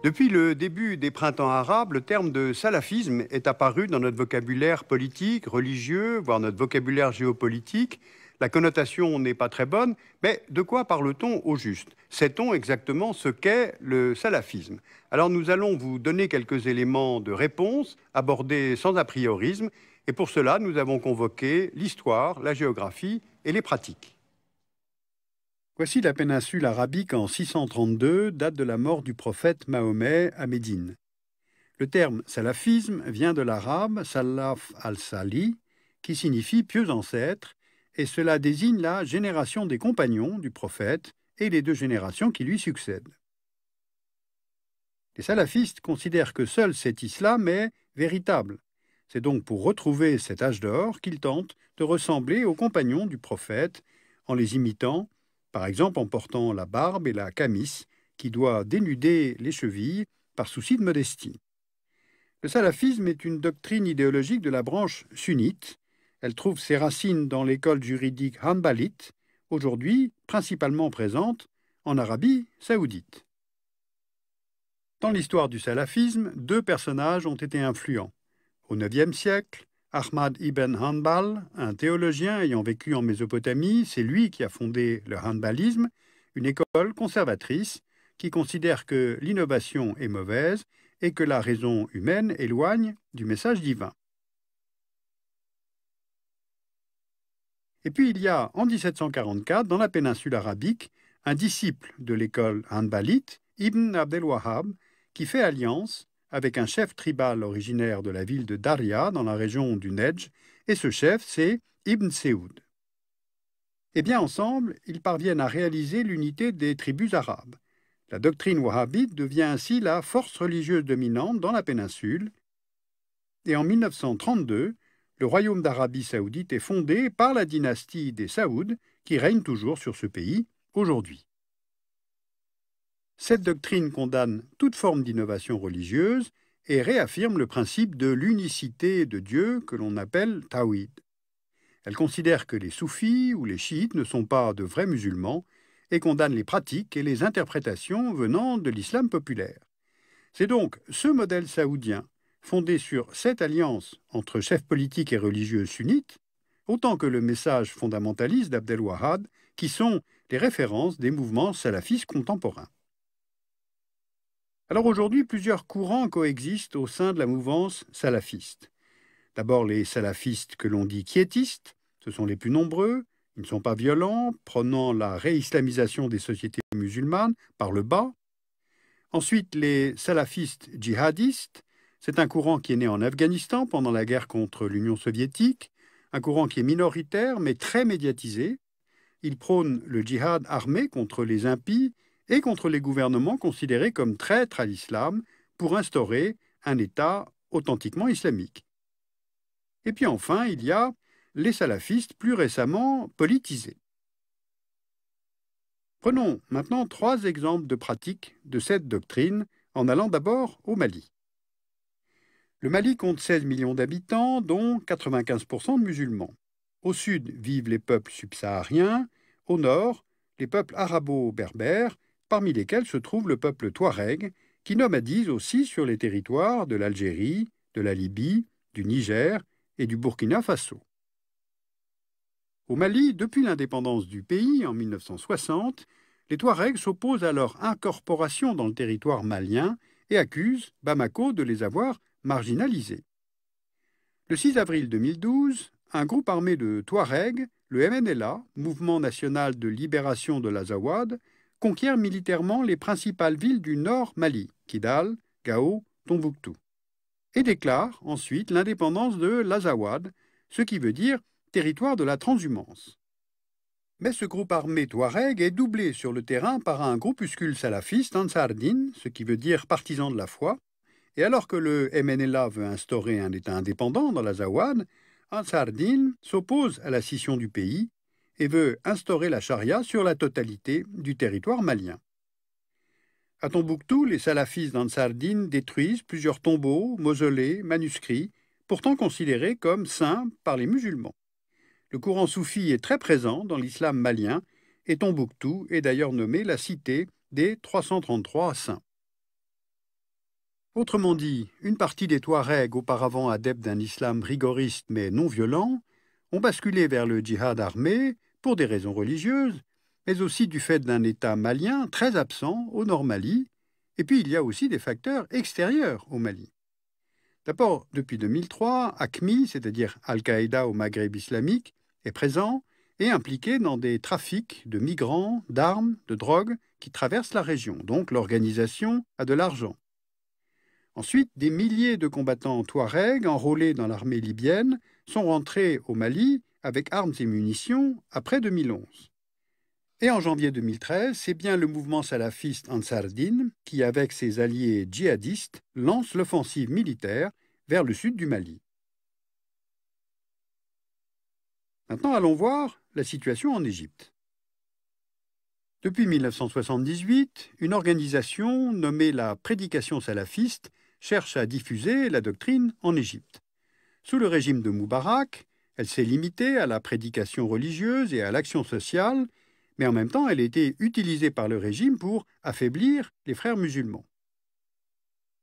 Depuis le début des printemps arabes, le terme de salafisme est apparu dans notre vocabulaire politique, religieux, voire notre vocabulaire géopolitique. La connotation n'est pas très bonne, mais de quoi parle-t-on au juste? Sait-on exactement ce qu'est le salafisme? Alors nous allons vous donner quelques éléments de réponse, abordés sans a priorisme, et pour cela nous avons convoqué l'histoire, la géographie et les pratiques. Voici la péninsule arabique en 632, date de la mort du prophète Mahomet à Médine. Le terme salafisme vient de l'arabe salaf al-sali, qui signifie pieux ancêtre, et cela désigne la génération des compagnons du prophète et les deux générations qui lui succèdent. Les salafistes considèrent que seul cet islam est véritable. C'est donc pour retrouver cet âge d'or qu'ils tentent de ressembler aux compagnons du prophète en les imitant, par exemple en portant la barbe et la camis, qui doit dénuder les chevilles par souci de modestie. Le salafisme est une doctrine idéologique de la branche sunnite. Elle trouve ses racines dans l'école juridique hanbalite, aujourd'hui principalement présente en Arabie saoudite. Dans l'histoire du salafisme, deux personnages ont été influents. Au IXe siècle, Ahmad ibn Hanbal, un théologien ayant vécu en Mésopotamie, c'est lui qui a fondé le hanbalisme, une école conservatrice qui considère que l'innovation est mauvaise et que la raison humaine éloigne du message divin. Et puis il y a, en 1744, dans la péninsule arabique, un disciple de l'école hanbalite, Ibn Abdel Wahhab, qui fait alliance avec un chef tribal originaire de la ville de Daria, dans la région du Nejdj, et ce chef, c'est Ibn Saoud. Et bien ensemble, ils parviennent à réaliser l'unité des tribus arabes. La doctrine wahhabite devient ainsi la force religieuse dominante dans la péninsule. Et en 1932, le royaume d'Arabie saoudite est fondé par la dynastie des Saouds, qui règne toujours sur ce pays aujourd'hui. Cette doctrine condamne toute forme d'innovation religieuse et réaffirme le principe de l'unicité de Dieu que l'on appelle Tawhid. Elle considère que les soufis ou les chiites ne sont pas de vrais musulmans et condamne les pratiques et les interprétations venant de l'islam populaire. C'est donc ce modèle saoudien, fondé sur cette alliance entre chefs politiques et religieux sunnites, autant que le message fondamentaliste d'Abdel Wahhab, qui sont les références des mouvements salafistes contemporains. Alors aujourd'hui, plusieurs courants coexistent au sein de la mouvance salafiste. D'abord les salafistes que l'on dit quiétistes, ce sont les plus nombreux, ils ne sont pas violents, prônant la réislamisation des sociétés musulmanes par le bas. Ensuite, les salafistes djihadistes, c'est un courant qui est né en Afghanistan pendant la guerre contre l'Union soviétique, un courant qui est minoritaire mais très médiatisé. Il prône le djihad armé contre les impies et contre les gouvernements considérés comme traîtres à l'islam pour instaurer un État authentiquement islamique. Et puis enfin, il y a les salafistes plus récemment politisés. Prenons maintenant 3 exemples de pratiques de cette doctrine en allant d'abord au Mali. Le Mali compte 16 millions d'habitants, dont 95% de musulmans. Au sud vivent les peuples subsahariens, au nord, les peuples arabo-berbères, parmi lesquels se trouve le peuple touareg, qui nomadise aussi sur les territoires de l'Algérie, de la Libye, du Niger et du Burkina Faso. Au Mali, depuis l'indépendance du pays en 1960, les Touaregs s'opposent à leur incorporation dans le territoire malien et accusent Bamako de les avoir marginalisés. Le 6 avril 2012, un groupe armé de Touaregs, le MNLA, Mouvement national de libération de l'Azawad, conquiert militairement les principales villes du nord Mali, Kidal, Gao, Tombouctou, et déclare ensuite l'indépendance de l'Azawad, ce qui veut dire territoire de la transhumance. Mais ce groupe armé touareg est doublé sur le terrain par un groupuscule salafiste Ansar-Din, ce qui veut dire partisan de la foi, et alors que le MNLA veut instaurer un État indépendant dans l'Azawad, Ansar-Din s'oppose à la scission du pays et veut instaurer la charia sur la totalité du territoire malien. À Tombouctou, les salafistes d'Ansar-Din détruisent plusieurs tombeaux, mausolées, manuscrits, pourtant considérés comme saints par les musulmans. Le courant soufi est très présent dans l'islam malien et Tombouctou est d'ailleurs nommée la cité des 333 saints. Autrement dit, une partie des Touaregs, auparavant adeptes d'un islam rigoriste mais non violent, ont basculé vers le djihad armé pour des raisons religieuses, mais aussi du fait d'un État malien très absent au Nord Mali, et puis il y a aussi des facteurs extérieurs au Mali. D'abord, depuis 2003, AQMI, c'est-à-dire Al-Qaïda au Maghreb islamique, est présent et impliqué dans des trafics de migrants, d'armes, de drogue qui traversent la région. Donc l'organisation a de l'argent. Ensuite, des milliers de combattants touaregs enrôlés dans l'armée libyenne sont rentrés au Mali avec armes et munitions après 2011. Et en janvier 2013, c'est bien le mouvement salafiste Ansar Dine qui, avec ses alliés djihadistes, lance l'offensive militaire vers le sud du Mali. Maintenant, allons voir la situation en Égypte. Depuis 1978, une organisation nommée la Prédication salafiste cherche à diffuser la doctrine en Égypte. Sous le régime de Moubarak, elle s'est limitée à la prédication religieuse et à l'action sociale, mais en même temps, elle a été utilisée par le régime pour affaiblir les frères musulmans.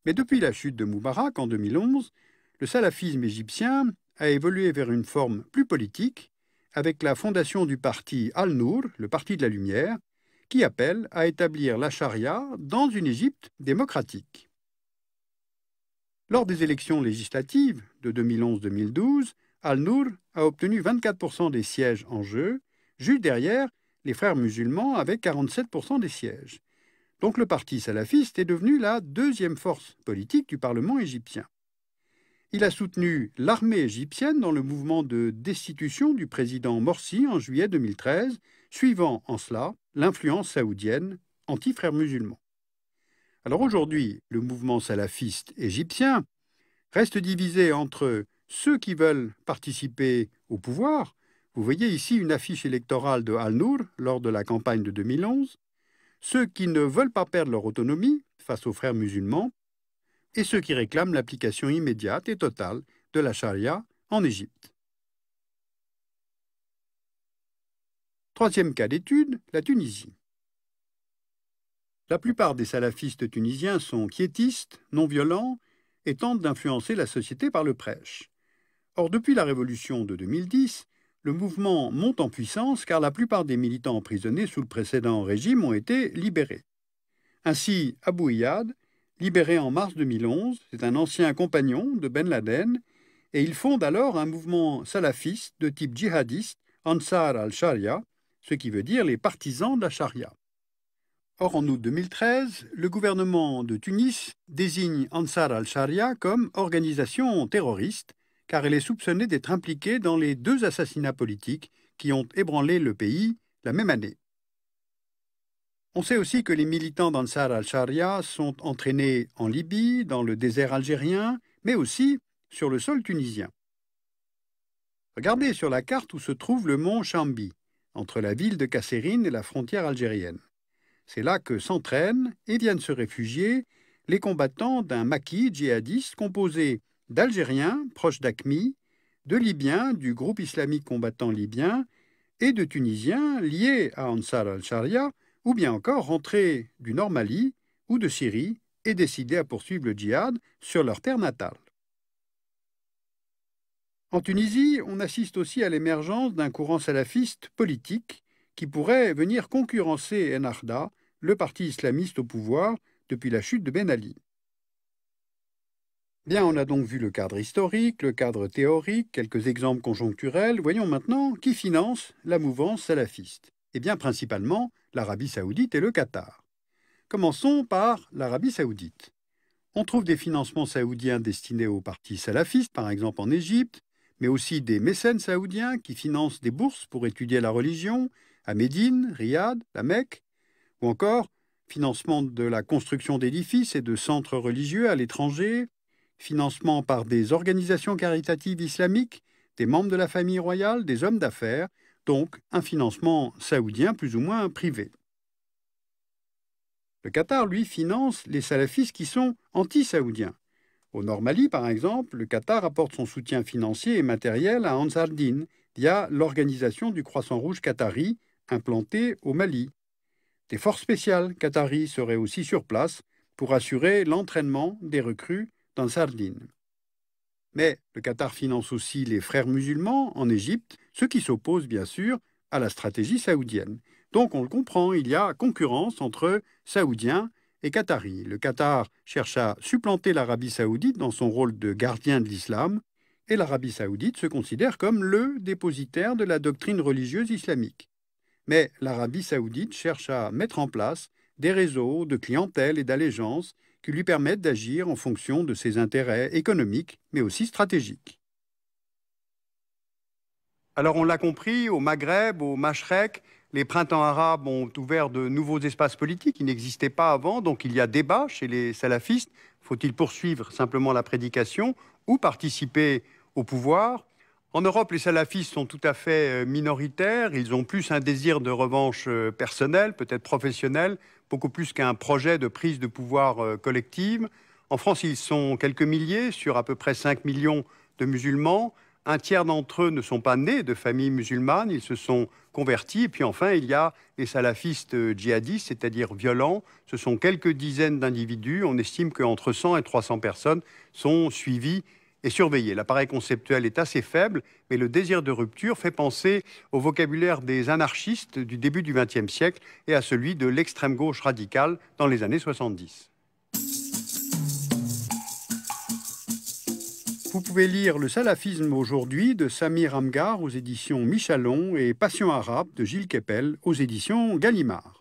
Mais depuis la chute de Moubarak en 2011, le salafisme égyptien a évolué vers une forme plus politique, avec la fondation du parti Al-Nour, le parti de la lumière, qui appelle à établir la charia dans une Égypte démocratique. Lors des élections législatives de 2011-2012, Al-Nour a obtenu 24% des sièges en jeu, juste derrière les frères musulmans avec 47% des sièges. Donc le parti salafiste est devenu la deuxième force politique du Parlement égyptien. Il a soutenu l'armée égyptienne dans le mouvement de destitution du président Morsi en juillet 2013, suivant en cela l'influence saoudienne anti-frères musulmans. Alors aujourd'hui, le mouvement salafiste égyptien reste divisé entre ceux qui veulent participer au pouvoir. Vous voyez ici une affiche électorale de Al-Nour lors de la campagne de 2011, ceux qui ne veulent pas perdre leur autonomie face aux frères musulmans, et ceux qui réclament l'application immédiate et totale de la charia en Égypte. Troisième cas d'étude, la Tunisie. La plupart des salafistes tunisiens sont quiétistes, non violents, et tentent d'influencer la société par le prêche. Or, depuis la révolution de 2010, le mouvement monte en puissance car la plupart des militants emprisonnés sous le précédent régime ont été libérés. Ainsi, Abou Iyad, libéré en mars 2011, c'est un ancien compagnon de Ben Laden, et il fonde alors un mouvement salafiste de type djihadiste, Ansar al-Sharia, ce qui veut dire les partisans de la charia. Or, en août 2013, le gouvernement de Tunis désigne Ansar al-Sharia comme organisation terroriste, car elle est soupçonnée d'être impliquée dans les 2 assassinats politiques qui ont ébranlé le pays la même année. On sait aussi que les militants d'Ansar al-Sharia sont entraînés en Libye, dans le désert algérien, mais aussi sur le sol tunisien. Regardez sur la carte où se trouve le mont Chambi, entre la ville de Kasserine et la frontière algérienne. C'est là que s'entraînent et viennent se réfugier les combattants d'un maquis djihadiste composé d'Algériens proches d'AQMI, de Libyens du groupe islamique combattant libyen et de Tunisiens liés à Ansar al-Sharia, ou bien encore rentrés du Nord Mali ou de Syrie et décidés à poursuivre le djihad sur leur terre natale. En Tunisie, on assiste aussi à l'émergence d'un courant salafiste politique qui pourrait venir concurrencer Ennahda, le parti islamiste au pouvoir depuis la chute de Ben Ali. Bien, on a donc vu le cadre historique, le cadre théorique, quelques exemples conjoncturels. Voyons maintenant qui finance la mouvance salafiste. Eh bien, principalement l'Arabie saoudite et le Qatar. Commençons par l'Arabie saoudite. On trouve des financements saoudiens destinés aux partis salafistes, par exemple en Égypte, mais aussi des mécènes saoudiens qui financent des bourses pour étudier la religion à Médine, Riyad, la Mecque, ou encore financement de la construction d'édifices et de centres religieux à l'étranger, financement par des organisations caritatives islamiques, des membres de la famille royale, des hommes d'affaires, donc un financement saoudien plus ou moins privé. Le Qatar, lui, finance les salafistes qui sont anti-saoudiens. Au Nord Mali, par exemple, le Qatar apporte son soutien financier et matériel à Ansar Dine via l'organisation du Croissant Rouge qatari implantée au Mali. Des forces spéciales qataries seraient aussi sur place pour assurer l'entraînement des recrues dans Sardine. Mais le Qatar finance aussi les frères musulmans en Égypte, ce qui s'oppose bien sûr à la stratégie saoudienne. Donc on le comprend, il y a concurrence entre Saoudiens et Qataris. Le Qatar cherche à supplanter l'Arabie saoudite dans son rôle de gardien de l'islam, et l'Arabie saoudite se considère comme le dépositaire de la doctrine religieuse islamique. Mais l'Arabie saoudite cherche à mettre en place des réseaux de clientèle et d'allégeance qui lui permettent d'agir en fonction de ses intérêts économiques, mais aussi stratégiques. Alors on l'a compris, au Maghreb, au Machrek, les printemps arabes ont ouvert de nouveaux espaces politiques qui n'existaient pas avant, donc il y a débat chez les salafistes. Faut-il poursuivre simplement la prédication ou participer au pouvoir? En Europe, les salafistes sont tout à fait minoritaires. Ils ont plus un désir de revanche personnelle, peut-être professionnelle, beaucoup plus qu'un projet de prise de pouvoir collective. En France, ils sont quelques milliers sur à peu près 5 millions de musulmans. Un tiers d'entre eux ne sont pas nés de familles musulmanes, ils se sont convertis. Et puis enfin, il y a les salafistes djihadistes, c'est-à-dire violents. Ce sont quelques dizaines d'individus. On estime qu'entre 100 et 300 personnes sont suivies et surveillées. L'appareil conceptuel est assez faible, mais le désir de rupture fait penser au vocabulaire des anarchistes du début du XXe siècle et à celui de l'extrême gauche radicale dans les années 70. Vous pouvez lire Le salafisme aujourd'hui de Samir Amghar aux éditions Michalon et Passion arabe de Gilles Kepel aux éditions Gallimard.